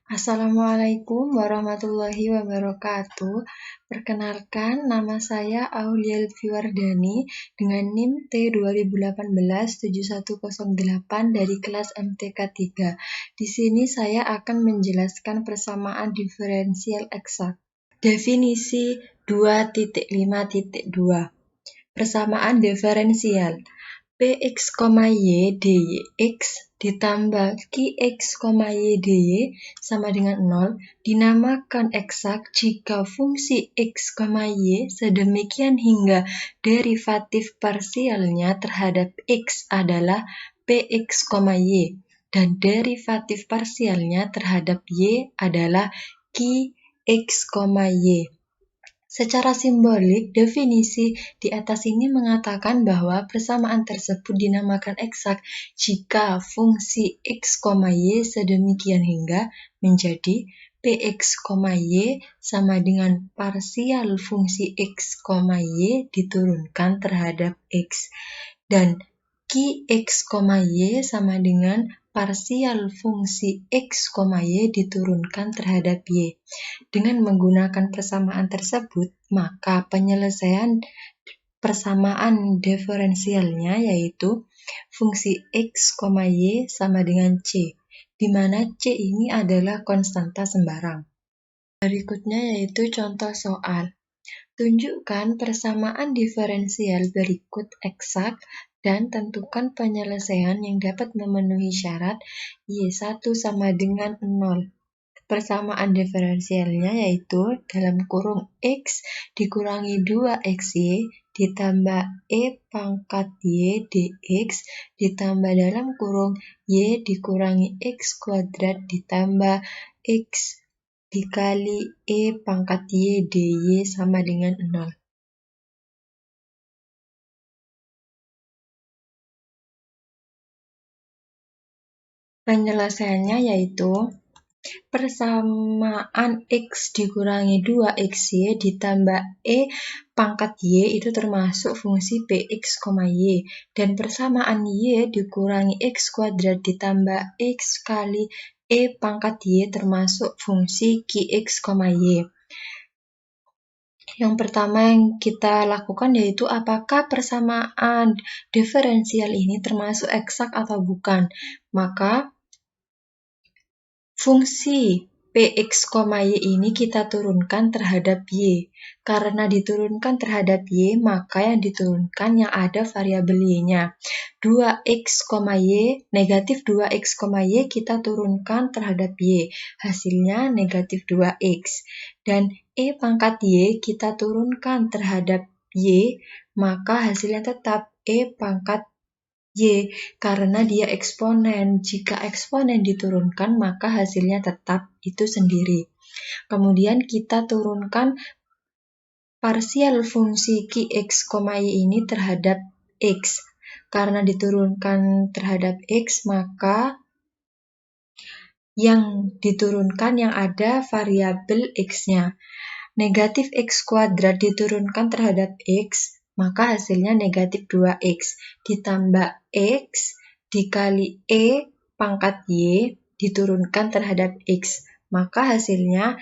Assalamualaikum warahmatullahi wabarakatuh. Perkenalkan, nama saya Aulia Lutfiwardani dengan NIM T20187108 dari kelas MTK 3. Di sini saya akan menjelaskan persamaan diferensial eksak. Definisi 2.5.2. Persamaan diferensial Px, Y dx ditambah Qx, Y dy sama dengan 0 dinamakan eksak jika fungsi x, y sedemikian hingga derivatif parsialnya terhadap x adalah Px, y dan derivatif parsialnya terhadap y adalah Qx, y. Secara simbolik, definisi di atas ini mengatakan bahwa persamaan tersebut dinamakan eksak jika fungsi x, y sedemikian hingga menjadi Px, y sama dengan parsial fungsi x, y diturunkan terhadap x. Dan Qx, y sama dengan parsial fungsi x, y diturunkan terhadap y. Dengan menggunakan persamaan tersebut, maka penyelesaian persamaan diferensialnya yaitu fungsi x, y sama dengan c, di mana c ini adalah konstanta sembarang. Berikutnya yaitu contoh soal. Tunjukkan persamaan diferensial berikut eksak dan tentukan penyelesaian yang dapat memenuhi syarat Y1 sama dengan 0. Persamaan diferensialnya yaitu dalam kurung X dikurangi 2XY ditambah E pangkat Y dx ditambah dalam kurung Y dikurangi X kuadrat ditambah X dikali E pangkat Y dy sama dengan 0. Penyelesaiannya yaitu persamaan X dikurangi 2XY ditambah E pangkat Y itu termasuk fungsi Px, Y. Dan persamaan Y dikurangi X kuadrat ditambah X kali E pangkat Y termasuk fungsi Qx, Y. Yang pertama yang kita lakukan yaitu apakah persamaan diferensial ini termasuk eksak atau bukan. Maka fungsi Px, Y ini kita turunkan terhadap Y. Karena diturunkan terhadap Y, maka yang diturunkan yang ada variabel Y-nya. 2x, Y, negatif 2x, Y kita turunkan terhadap Y. Hasilnya negatif 2x. Dan E pangkat Y kita turunkan terhadap Y, maka hasilnya tetap E pangkat Y, karena dia eksponen. Jika eksponen diturunkan, maka hasilnya tetap itu sendiri. Kemudian kita turunkan parsial fungsi Qx, Y ini terhadap X. Karena diturunkan terhadap X, maka yang diturunkan yang ada variabel X-nya. Negatif X kuadrat diturunkan terhadap X, maka hasilnya negatif 2X ditambah X dikali E pangkat Y diturunkan terhadap X, maka hasilnya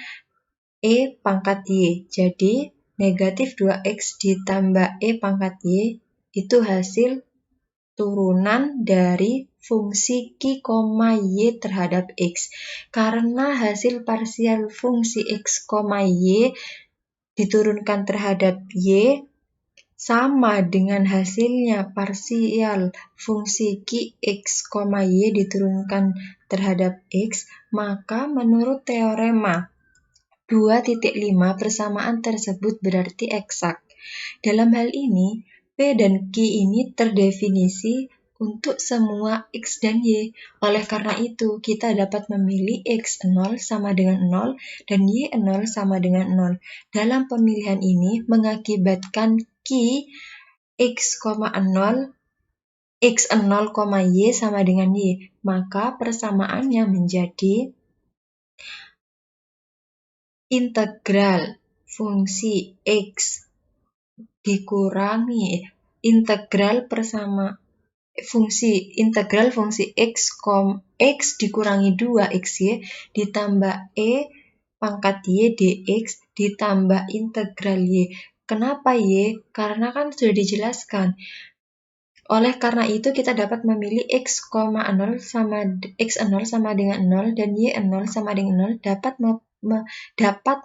E pangkat Y. Jadi negatif 2X ditambah E pangkat Y itu hasil turunan dari fungsi Q, Y terhadap X. Karena hasil parsial fungsi X, Y diturunkan terhadap Y sama dengan hasilnya parsial fungsi Qx, Y diturunkan terhadap X, maka menurut teorema 2.5 persamaan tersebut berarti eksak. Dalam hal ini, P dan Q ini terdefinisi untuk semua X dan Y. Oleh karena itu, kita dapat memilih X0 sama dengan 0 dan Y0 sama dengan 0. Dalam pemilihan ini mengakibatkan Q X0, X0, Y sama dengan Y. Maka persamaannya menjadi integral fungsi X dikurangi integral persamaan integral fungsi x dikurangi 2xy ditambah pangkat y dx ditambah integral y. Kenapa y? Karena kan sudah dijelaskan. Oleh karena itu kita dapat memilih x,0 sama dengan 0 dan y0 sama dengan 0. Dapat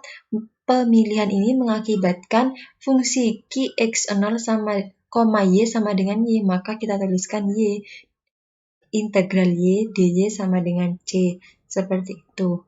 pemilihan ini mengakibatkan fungsi x0 sama y sama dengan y, maka kita tuliskan y. Integral y dy sama dengan c. Seperti itu.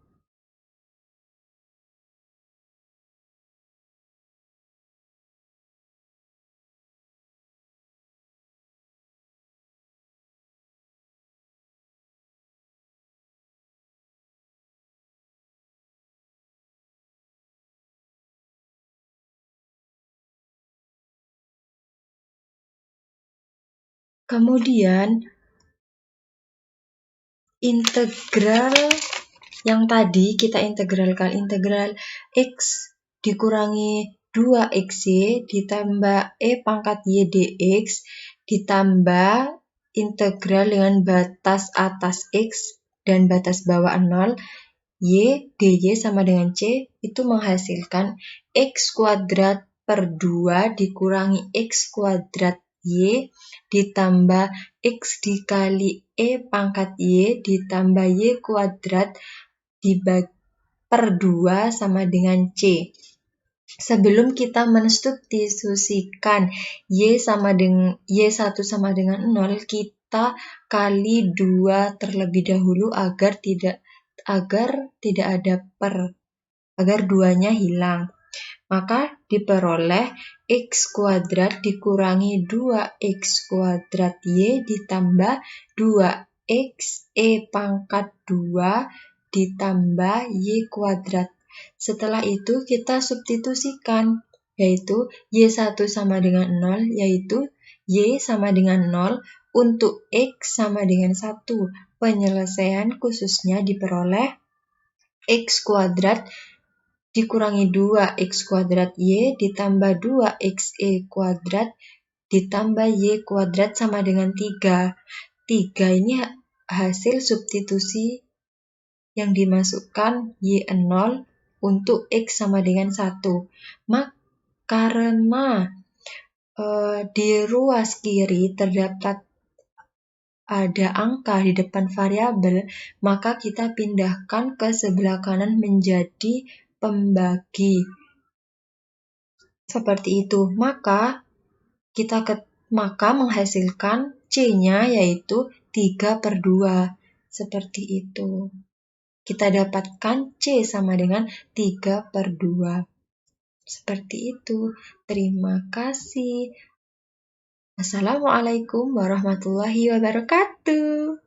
Kemudian integral yang tadi kita integralkan, integral x dikurangi 2xy ditambah pangkat y dx ditambah integral dengan batas atas x dan batas bawah 0 y dy sama dengan c, itu menghasilkan x kuadrat per 2 dikurangi x kuadrat y ditambah x dikali pangkat y ditambah y kuadrat per 2 sama dengan c. Sebelum kita mensubstitusikan y1 sama dengan 0, kita kali 2 terlebih dahulu agar tidak ada agar 2-nya hilang. Maka diperoleh x kuadrat dikurangi 2x kuadrat y ditambah 2x pangkat 2 ditambah y kuadrat. Setelah itu kita substitusikan, yaitu y1 sama dengan 0, yaitu y sama dengan 0 untuk x sama dengan 1. Penyelesaian khususnya diperoleh x kuadrat dikurangi 2x kuadrat y ditambah 2xe kuadrat ditambah y kuadrat sama dengan 3. 3 ini hasil substitusi yang dimasukkan y0 untuk x sama dengan 1. Karena di ruas kiri terdapat ada angka di depan variabel, maka kita pindahkan ke sebelah kanan menjadi pembagi. Seperti itu. Maka menghasilkan C-nya yaitu 3/2. Seperti itu. Kita dapatkan C sama dengan 3/2. Seperti itu. Terima kasih. Wassalamualaikum warahmatullahi wabarakatuh.